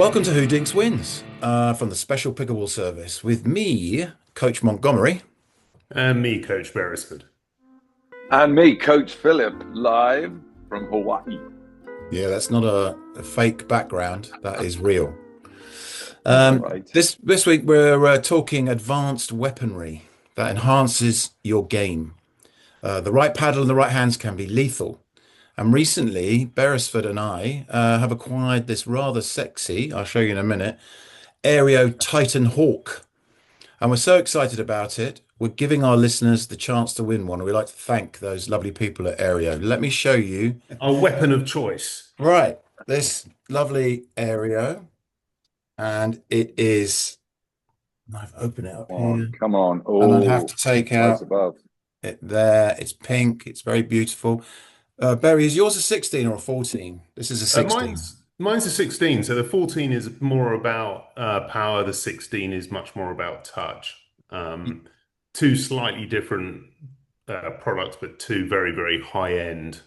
Welcome to Who Dinks Wins from the Special Pickleball Service with me, Coach Montgomery. And me, Coach Beresford. And me, Coach Philip, live from Hawaii. Yeah, that's not a fake background. That is real. Right. This week we're talking advanced weaponry that enhances your game. The right paddle and the right hands can be lethal. And recently, Beresford and I have acquired this rather sexy, I'll show you in a minute, AIREO Titan Hawk. And we're so excited about it. We're giving our listeners the chance to win one. And we'd like to thank those lovely people at AIREO. Let me show you. Our weapon of choice. Right, this lovely AIREO. And it is, I've opened it up here. Come on. Oh, and I'd have to take out above. it there. It's pink. It's very beautiful. Barry, is yours a 16 or a 14? This is a 16. Mine's a 16. So the 14 is more about power. The 16 is much more about touch. Two slightly different products, but two very, very high-end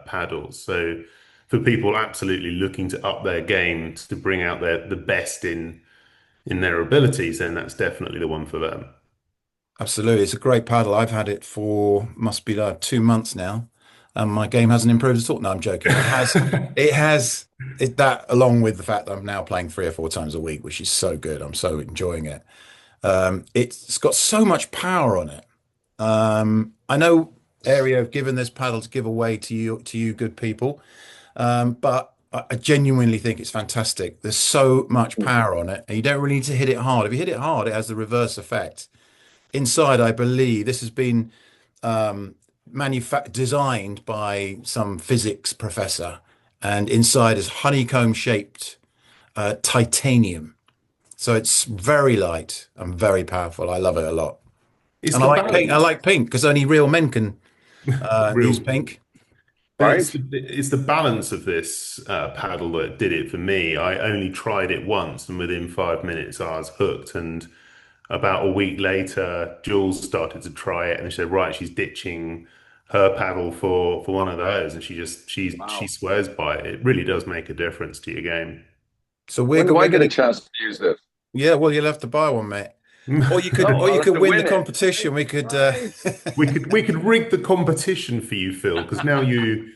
paddles. So for people absolutely looking to up their game, to bring out the best in their abilities, then that's definitely the one for them. Absolutely. It's a great paddle. I've had it for, must be 2 months now. And my game hasn't improved at all. No, I'm joking. That along with the fact that I'm now playing 3 or 4 times a week, which is so good. I'm so enjoying it. It's got so much power on it. I know AIREO have given this paddle to give away to you good people. But I genuinely think it's fantastic. There's so much power on it, and you don't really need to hit it hard. If you hit it hard, it has the reverse effect. Inside, I believe this has been designed by some physics professor, and inside is honeycomb-shaped titanium. So it's very light and very powerful. I love it a lot. And I like pink. I like pink because only real men can use pink. But it's the balance of this paddle that did it for me. I only tried it once, and within 5 minutes, I was hooked. And about a week later, Jules started to try it, and she said, "Right, she's ditching her paddle for one of those." And she swears by it. It really does make a difference to your game. So when do I get a chance to use this? Yeah, well, you'll have to buy one, mate. Or you could win the competition. We could we could rig the competition for you, Phil, because now you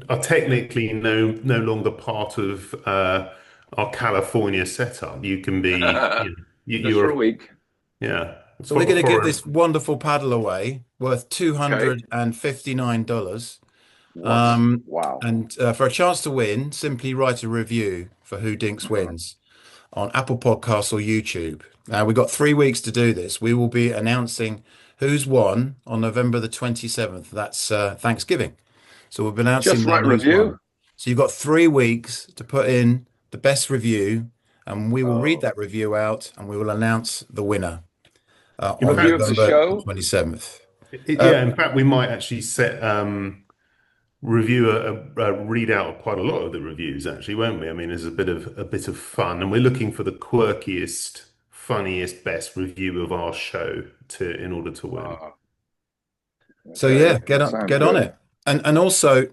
are technically no longer part of our California setup. You can be you're a week. Yeah. So we're going to give this wonderful paddle away worth $259. Wow. And for a chance to win, simply write a review for Who Dinks Wins on Apple Podcasts or YouTube. Now, we've got 3 weeks to do this. We will be announcing who's won on November the 27th. That's Thanksgiving. So we've been announcing just write review. So you've got 3 weeks to put in the best review, and we will read that review out, and we will announce the winner on November the 27th. In fact, we might actually review a readout of quite a lot of the reviews, actually, won't we? I mean, there's a bit of fun, and we're looking for the quirkiest, funniest, best review of our show in order to win. So yeah, get on it. And also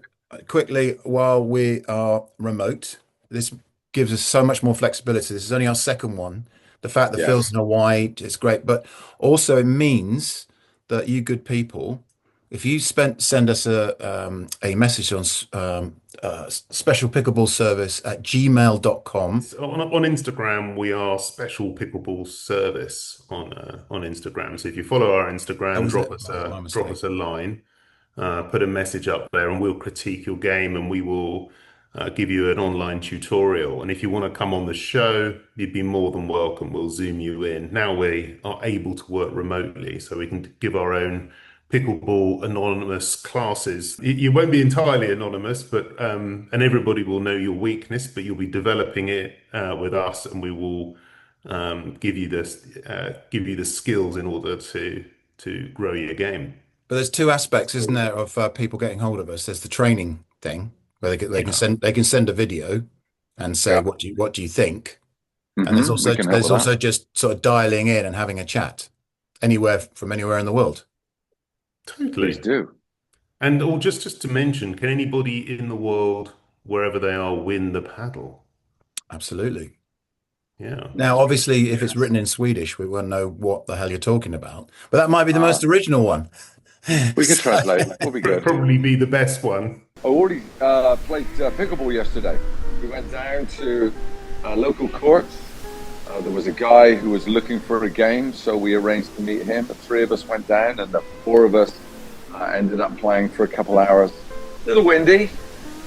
quickly, while we are remote, this gives us so much more flexibility. This is only our second one. The fact that Phil's in Hawaii is great, but also it means that you good people, if you send us a message on Special Pickleball Service at gmail.com. On Instagram, we are Special Pickleball Service on Instagram. So if you follow our Instagram, drop us a line, put a message up there, and we'll critique your game, and we will give you an online tutorial. And if you want to come on the show, you'd be more than welcome. We'll Zoom you in. Now we are able to work remotely, so we can give our own pickleball anonymous classes. You won't be entirely anonymous, but and everybody will know your weakness, but you'll be developing it with us, and we will give you the skills in order to grow your game. But there's 2 aspects, isn't there, of people getting hold of us? There's the training thing where they can send a video and say what do you think, and there's also just sort of dialing in and having a chat from anywhere in the world. Totally. Please do. And just to mention, can anybody in the world, wherever they are, win the paddle? Absolutely. Yeah. Now, obviously, if it's written in Swedish, we won't know what the hell you're talking about. But that might be the Uh, most original one. we can So, translate. We'll be good. Probably be the best one. I already played pickleball yesterday. We went down to a local court. There was a guy who was looking for a game, so we arranged to meet him. The three of us went down, and the four of us ended up playing for a couple hours. A little windy.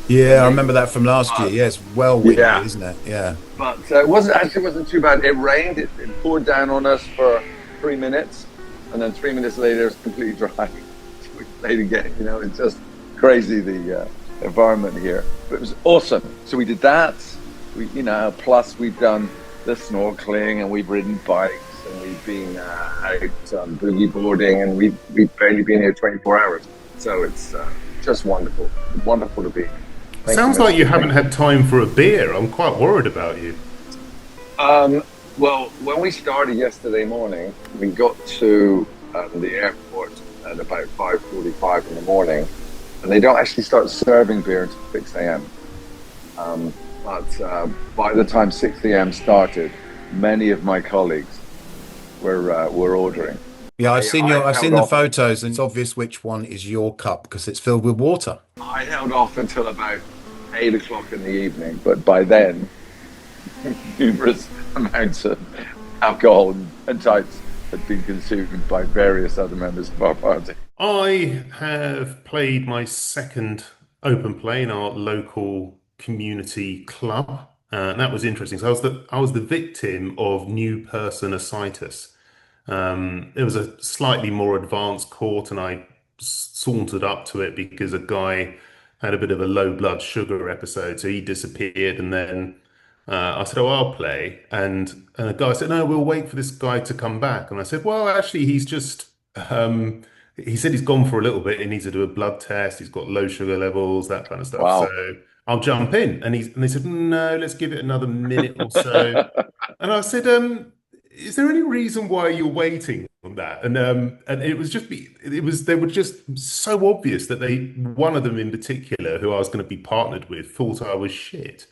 yeah, I remember that from last year. Yeah, it's well windy, Yeah, isn't it? Yeah. but it wasn't too bad. It rained. It poured down on us for 3 minutes, and then 3 minutes later, it's completely dry. So we played again. You know, it's just crazy the environment here. But it was awesome. So we did that. Plus we've done the snorkeling, and we've ridden bikes, and we've been out boogie boarding, and we've barely been here 24 hours. So it's just wonderful. Wonderful to be. Sounds like you haven't had time for a beer. I'm quite worried about you. Well, when we started yesterday morning, we got to the airport at about 5:45 in the morning, and they don't actually start serving beer until 6 a.m. But by the time 6 a.m. started, many of my colleagues were ordering. Yeah, I've seen the off. photos, and it's obvious which one is your cup because it's filled with water. I held off until about 8 o'clock in the evening, but by then, numerous amounts of alcohol and types had been consumed by various other members of our party. I have played my second open play in our local community club. And that was interesting. So I was the victim of new person ascites. It was a slightly more advanced court, and I sauntered up to it because a guy had a bit of a low blood sugar episode, so he disappeared, and then I said, "Oh, I'll play," and the guy said, "No, we'll wait for this guy to come back." And I said, "Well, actually, he's just." He said he's gone for a little bit. He needs to do a blood test. He's got low sugar levels, that kind of stuff. So Wow. I'll jump in. And they said, "No, let's give it another minute or so." And I said, is there any reason why you're waiting on that? And it was they were just so obvious that one of them in particular, who I was going to be partnered with, thought I was shit.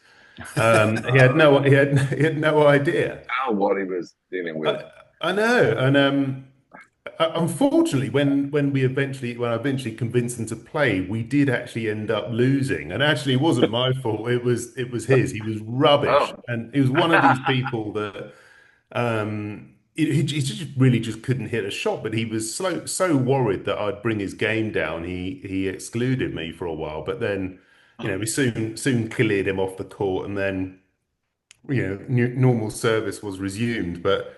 He had no idea. What he was dealing with. I know. And unfortunately, when I eventually convinced him to play, we did actually end up losing. And actually, it wasn't my fault. It was his. He was rubbish, Oh. and he was one of these people that he just really just couldn't hit a shot. But he was so worried that I'd bring his game down. He excluded me for a while, but then we soon cleared him off the court, and then normal service was resumed. But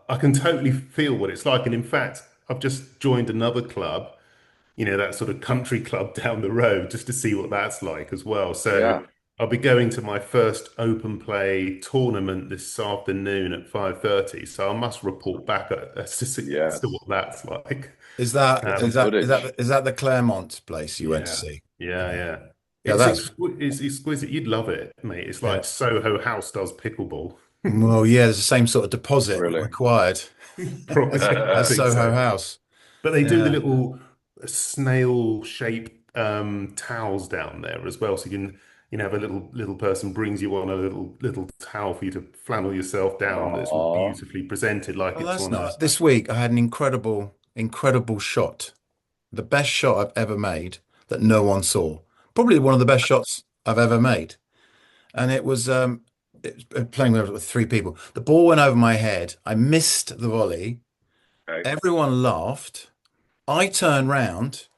I can totally feel what it's like. And in fact, I've just joined another club, that sort of country club down the road, just to see what that's like as well. So Yeah. I'll be going to my first open play tournament this afternoon at 5:30. So I must report back as to Yes. what that's like. Is that Get some is that is footage. that is that the Claremont place you went to Yeah, see? yeah, Yeah, yeah. yeah. That's It's exquisite. You'd love it, mate. It's yeah. like Soho House does pickleball. Well, yeah. There's the same sort of deposit Really. required Probably, I as think Soho so. House. But they do the Yeah. little snail-shaped towels down there as well. So you can, have a little person brings you on a little towel for you to flannel yourself down. That's all Oh, beautifully presented, like Oh, it's that's one nice. of. This week I had an incredible shot. The best shot I've ever made that no one saw. Probably one of the best shots I've ever made. And it was playing with three people. The ball went over my head. I missed the volley. okay. Everyone laughed. I turned round,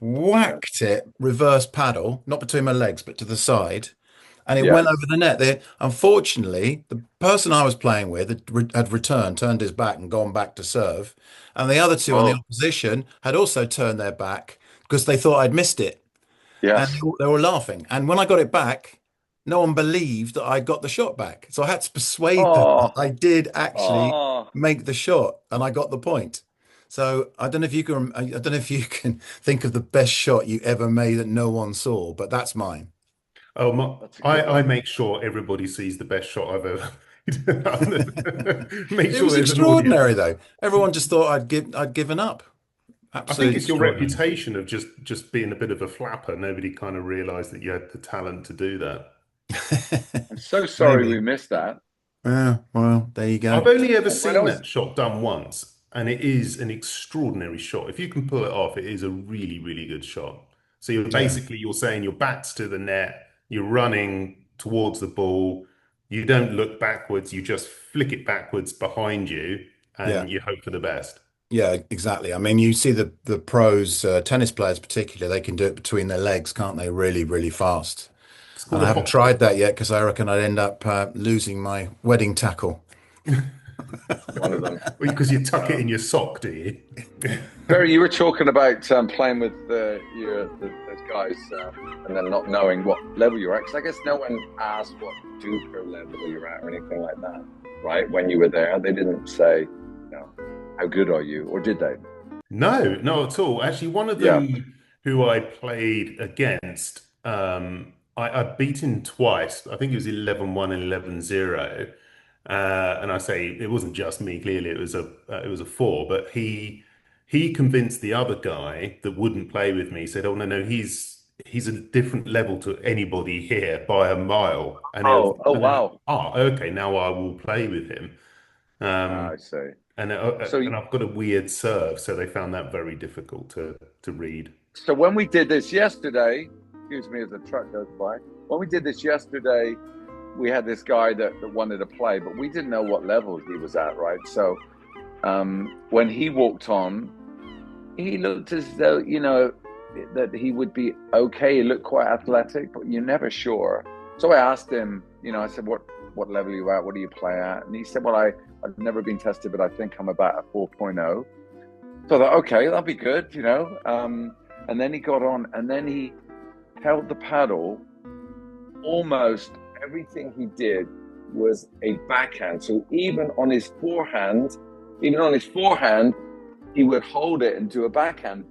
whacked it, reverse paddle, not between my legs, but to the side, and it went Yes. over the net. Unfortunately, the person I was playing with had returned, turned his back, and gone back to serve, and the other two on the Oh, opposition had also turned their back because they thought I'd missed it, and yes. they were laughing. And when I got it back, no one believed that I got the shot back, so I had to persuade them that Oh, I did actually oh. make the shot, and I got the point. So I don't know if you can. I don't know if you can think of the best shot you ever made that no one saw, but that's mine. Oh, That's a good I one. make sure everybody sees the best shot I've ever made. Make It sure was there's an audience. extraordinary, though. Everyone just thought I'd given up. I think Absolutely it's your extraordinary. reputation of just being a bit of a flapper. Nobody kind of realized that you had the talent to do that. I'm so sorry we Maybe. missed that. Yeah, well, there you go. I've only ever When I seen was, that shot done once, and it is an extraordinary shot. If you can pull it off, it is a really, really good shot. So Yeah, you're saying your back's to the net, you're running towards the ball, you don't look backwards, you just flick it backwards behind you, yeah, and you hope for the best. yeah, exactly. I mean, you see the pros, tennis players particularly, they can do it between their legs, can't they? Really, really fast. It's And called I a haven't hop tried kick. that yet because I reckon I'd end up losing my wedding tackle. one of them. Because you tuck it in Um, your sock, do you? Barry, you were talking about playing with those guys and then not knowing what level you're at. Because I guess no one asked what Duper level you're at or anything like that, right? When you were there, they didn't say, how good are you, or did they? No, not at all. Actually, one of Yeah. them who I played against, I'd beaten twice. I think it was 11-1 and 11-0. And I say it wasn't just me, clearly it was a four, but he convinced the other guy that wouldn't play with me, said, "Oh no, he's a different level to anybody here by a mile." Oh, And I went, wow. "Oh, okay, now I will play with him." I Um, see. and So, I've got a weird serve, so they found that very difficult to read. so when we did this yesterday, excuse me as the truck goes by, when we did this yesterday, we had this guy that wanted to play, but we didn't know what level he was at, right? So when he walked on, he looked as though, that he would be okay. He looked quite athletic, but you're never sure. So I asked him, I said, what level are you at? What do you play at? And he said, well, I've never been tested, but I think I'm about a 4.0. So I thought, okay, that'll be good. And then he got on, and then he held the paddle. Almost everything he did was a backhand. So even on his forehand, he would hold it and do a backhand.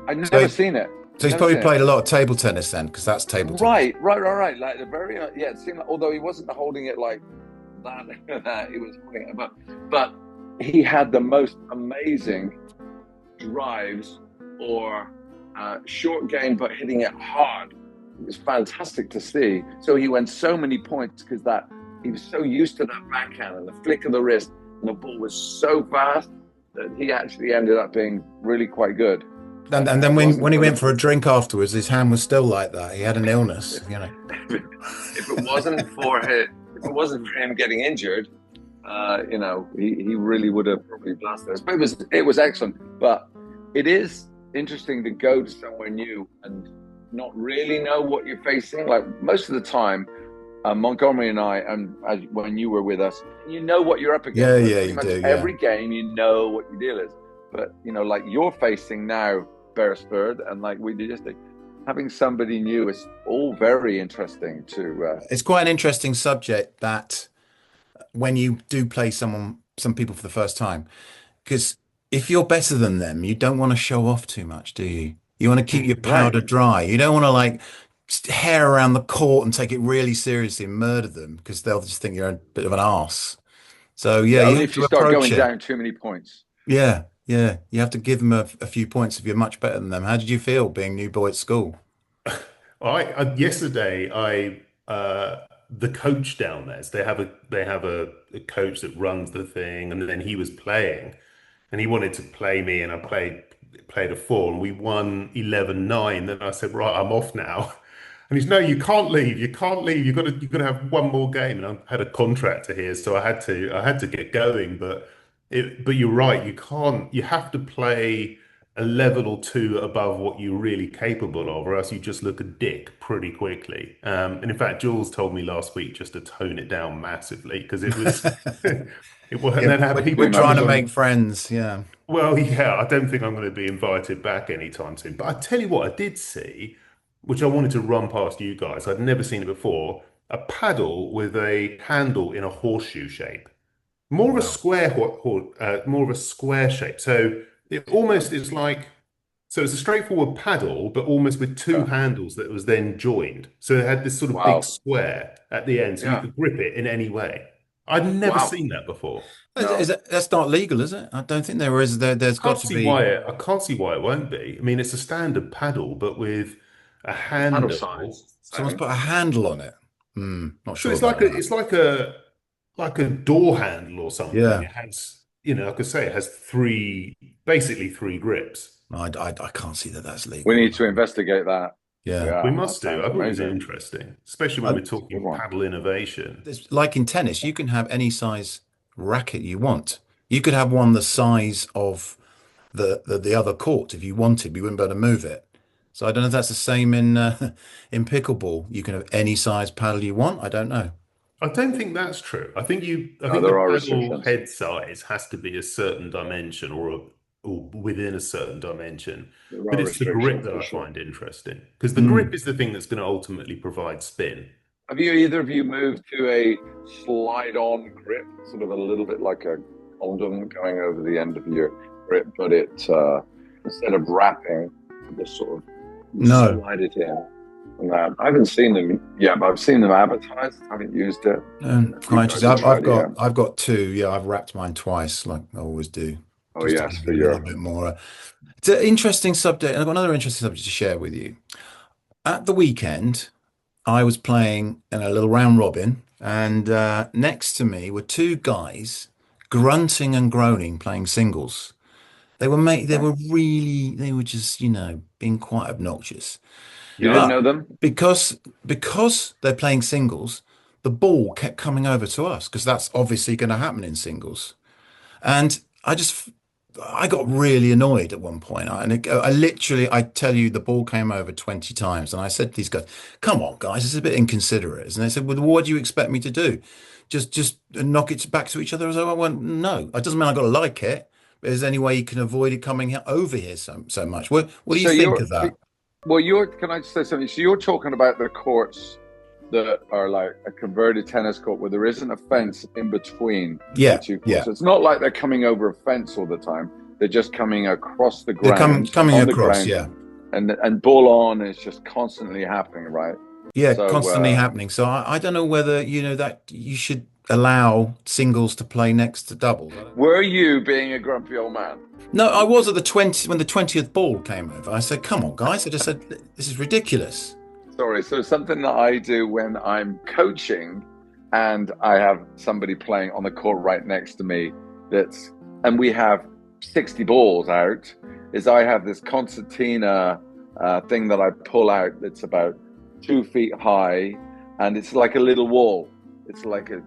I'd So, never seen it. so he's Never probably seen it. played a lot of table tennis then, because that's table tennis. Right. Like the very yeah. It seemed like, although he wasn't holding it like that, he was holding it, but he had the most amazing drives or short game, but hitting it hard. It was fantastic to see. So he went so many points because he was so used to that backhand and the flick of the wrist, and the ball was so fast that he actually ended up being really quite good. And If then it when wasn't he for went for a drink afterwards, his hand was still like that. He had an illness, if it wasn't for him getting injured, he really would have probably blasted us. But it was excellent. But it is interesting to go to somewhere new and not really know what you're facing. Like most of the time, Montgomery and I, and when you were with us, you know what you're up against. Yeah, Like yeah, pretty you much do, yeah. every game, you know what your deal is. But like you're facing now, Beresford, and like we did yesterday, having somebody new is all very interesting to. It's quite an interesting subject that when you do play some people for the first time, because if you're better than them, you don't want to show off too much, do you? You want to keep your Right. powder dry. You don't want to like hair around the court and take it really seriously and murder them because they'll just think you're a bit of an arse. So yeah, Yeah, you only have if you to start approach going it. down too many points. Yeah, yeah. You have to give them a few points if you're much better than them. How did you feel being new boy at school? Yesterday the coach down there, so they have a coach that runs the thing, and then he was playing, and he wanted to play me, and I played a four, and we won 11-9. Then I said, right, I'm off now. And he's, no, you can't leave. You can't leave. You've got to have one more game. And I had a contractor here, so I had to get going. But you're right. You have to play a level or two above what you're really capable of, or else you just look a dick pretty quickly. And in fact, Jules told me last week just to tone it down massively because it was, it was, and Yeah, then have we're Too people trying much. to coming make on. friends. Yeah. Well, yeah, I don't think I'm going to be invited back anytime soon. But I tell you what, I did see, which I wanted to run past you guys. I'd never seen it before, a paddle with a handle in a horseshoe shape. More of a Wow. square, more of a square shape. So it almost is like, so it's a straightforward paddle, but almost with two Yeah. handles that was then joined. So it had this sort of big Wow. square at the end, so you Yeah. could grip it in any way. I'd never Wow. seen that before. No. That's not legal, is it? I don't think there is. There's got to be. I can't see why it won't be. I mean, it's a standard paddle, but with a Paddle handle. size. Someone's Same. put a handle on it. Not So sure about that. it's like a like a door handle or something. Yeah. It has, like I say, it has basically three grips. I can't see that that's We legal. need to investigate that. Yeah. We Yeah, that must do. sounds I thought it was amazing. interesting, especially when Uh, we're It's a good talking one. paddle innovation. it's like in tennis, you can have any size racket you want. You could have one the size of the other court if you wanted. We wouldn't be able to move it. So I don't know if that's the same in in pickleball. You can have any size paddle you want. I don't know. I don't think that's true. I No, think the there are paddle restrictions. head size has to be a certain dimension or within a certain dimension. There But are it's the grip restrictions that for I sure. find interesting because the Mm. grip is the thing that's going to ultimately provide spin. Have you either of you moved to a slide-on grip, sort of a little bit like a condom going over the end of your grip, but it instead of wrapping, just sort of No. slide it in? And I haven't seen them yet, but I've seen them advertised. I haven't used it. A few Quite guys interesting. have tried it, yeah. I've got two. Yeah, I've wrapped mine twice, like I always do, Oh just to yes, give for it a little your bit more. It's an interesting subject, and I've got another interesting subject to share with you. At the weekend, I was playing in a little round robin, and next to me were two guys grunting and groaning playing singles. They were really, they were just, being quite obnoxious. You didn't Yeah. But know them? because they're playing singles, the ball kept coming over to us because that's obviously going to happen in singles. And I got really annoyed at one point. I literally, I tell you, the ball came over 20 times. And I said to these guys, come on, guys, this is a bit inconsiderate. And they said, well, what do you expect me to do? Just knock it back to each other? I went, no, it doesn't mean I got to like it. But is there any way you can avoid it coming over here so much? What do you So think of that? can I just say something? So you're talking about the courts that are like a converted tennis court where there isn't a fence in between the Yeah, two courts. yeah. So it's not like they're coming over a fence all the time. They're just coming across the They're ground, coming on the across, ground, yeah. and ball on is just constantly happening, right? Yeah, So constantly happening. So I don't know whether, that you should allow singles to play next to doubles. were you being a grumpy old man? No, I was at the 20 when the 20th ball came over. I said, come on, guys. I just said, this is ridiculous. Sorry. So something that I do when I'm coaching and I have somebody playing on the court right next to me and we have 60 balls out, is I have this concertina thing that I pull out that's about 2 feet high, and it's like a little wall. It's like a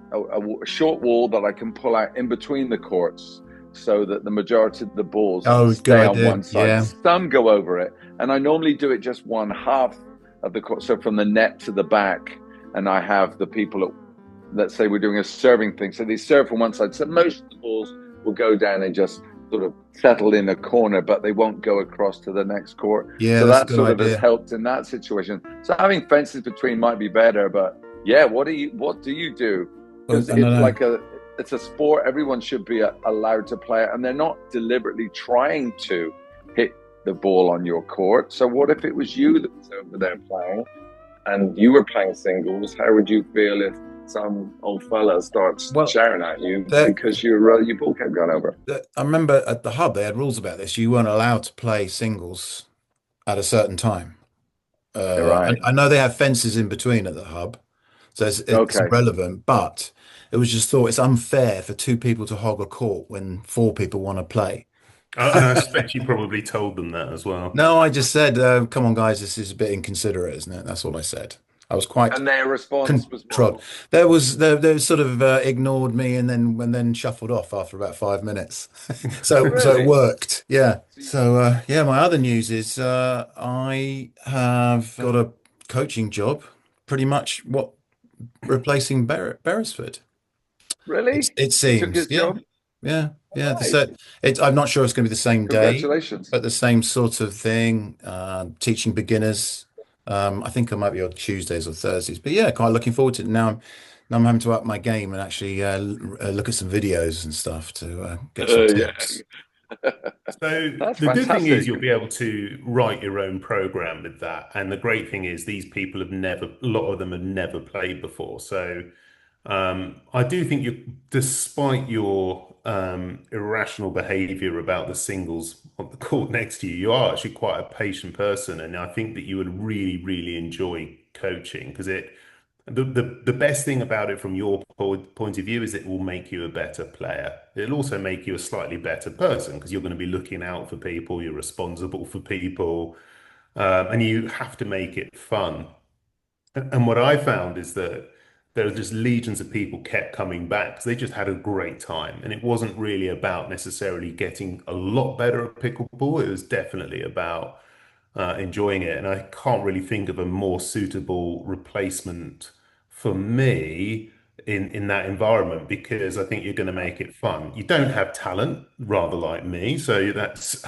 short wall that I can pull out in between the courts so that the majority of the balls Oh, good stay on idea. one side. Yeah. Some go over it, and I normally do it just one half of the court, so from the net to the back, and I have the people let's say we're doing a serving thing, so they serve from one side. So most of the balls will go down and just sort of settle in a corner, but they won't go across to the next court. Yeah, So that's a that good sort of has idea. helped in that situation. So having fences between might be better, but yeah, what do you do? Well, Because I don't know. it's a sport. Everyone should be allowed to play it, and they're not deliberately trying to hit the ball on your court. So what if it was you that was over there playing, and you were playing singles? How would you feel if some old fella starts Well, shouting at you that, because your ball kept going over? I remember at the hub, they had rules about this. You weren't allowed to play singles at a certain time. Yeah, right. I know they have fences in between at the hub, so it's Okay. irrelevant, but it was just thought it's unfair for two people to hog a court when four people want to play. And I expect you probably told them that as well. No, I just said, come on, guys, this is a bit inconsiderate, isn't it? That's all I said. I was quite And their response was controlled. what? They sort of ignored me and then shuffled off after about 5 minutes. So it Really? worked. Yeah. So yeah, my other news is I have got a coaching job, pretty much replacing Beresford. Really? It You took seems. his Yeah. job? Yeah. Yeah. Nice. I'm not sure it's going to be the same day, Congratulations. but the same sort of thing, teaching beginners. I think I might be on Tuesdays or Thursdays, but yeah, quite looking forward to it. Now I'm having to up my game and actually look at some videos and stuff to get some Yeah. tips. So That's the good thing is fantastic. you'll be able to write your own program with that. And the great thing is these people a lot of them have never played before. So I do think despite your irrational behavior about the singles on the court next to you, you are actually quite a patient person. And I think that you would really, really enjoy coaching because The best thing about it from your point of view is it will make you a better player. It'll also make you a slightly better person because you're going to be looking out for people, you're responsible for people, and you have to make it fun. And what I found is that there are just legions of people kept coming back because they just had a great time. And it wasn't really about necessarily getting a lot better at pickleball. It was definitely about enjoying it. And I can't really think of a more suitable replacement for me in that environment because I think you're going to make it fun. You don't have talent, rather like me, so that's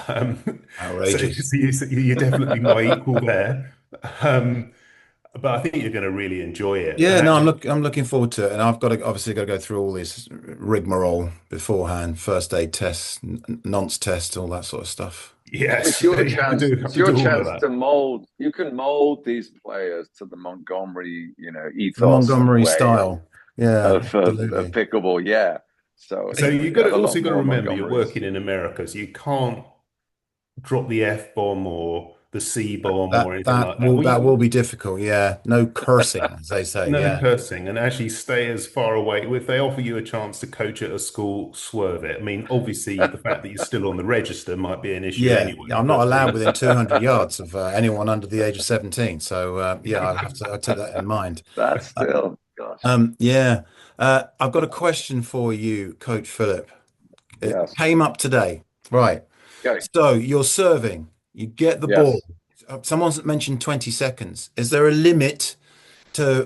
Outrageous. you're definitely my equal there. But I think you're going to really enjoy it. And Yeah, no, actually, I'm looking forward to it, and I've got to obviously got to go through all this rigmarole beforehand, first aid tests, nonce test, all that sort of stuff. yes, It's your you have to chance. do, It's have to your do all of chance that. to mold. You can mold these players to the Montgomery, The ethos and Montgomery way style. Yeah, of absolutely. pickleball. Yeah. So So you you got have to a also lot got to more remember you're Montgomerys. working in America, so you can't drop the F bomb or the C bomb or That anything that like that. will that will be difficult. Yeah, no cursing, as they say. No Yeah, cursing and actually stay as far away. If they offer you a chance to coach at a school, swerve it. I mean, obviously, the fact that you're still on the register might be an issue yeah. anyway. I'm not But allowed within 200 yards of anyone under the age of 17. So yeah, I'll take that in mind. That's Uh, still, gosh, yeah, I've got a question for you, Coach Philip. It yes. came up today. Right. Okay. So you're serving, you get the ball. Yes. Someone's mentioned 20 seconds. Is there a limit to